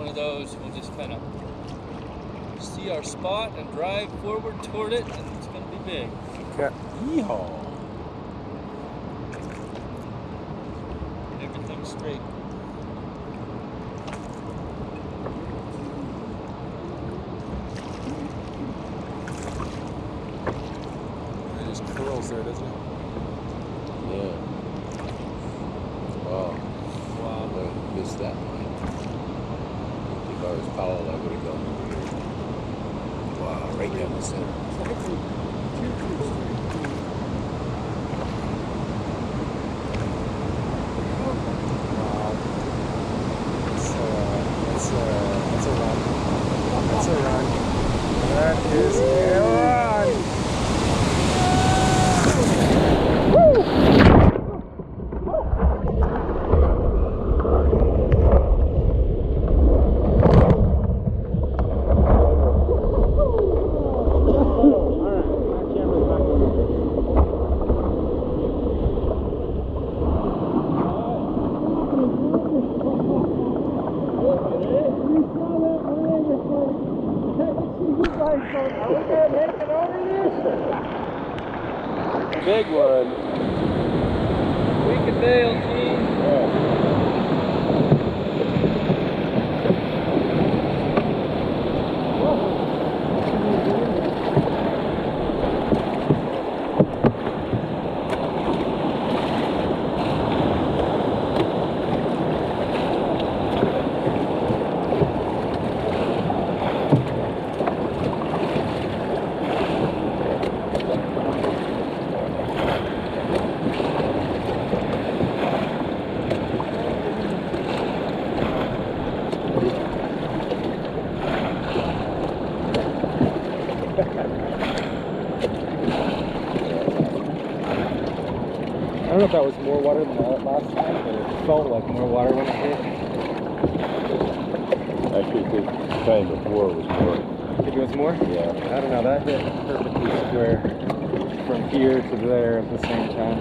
one of those. We'll just kind of see our spot and drive forward toward it, and it's going to be big. Okay. Yeehaw. Everything's straight. It just curls there, doesn't it? Yeah. Wow. Wow. I missed that line. If I was Powell, I would have gone over here. Wow, right down the center. That's a run. That's a run. That is a run. Big one. We can bail, team. I don't know if that was more water than that last time, but it felt like more water when it hit. Actually, the time before was more. Think it was more? Yeah. I don't know, that hit perfectly square from here to there at the same time.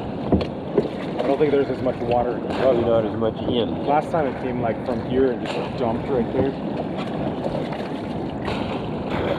I don't think there's as much water. Probably not as much in. Last time it came like from here and just dumped right there.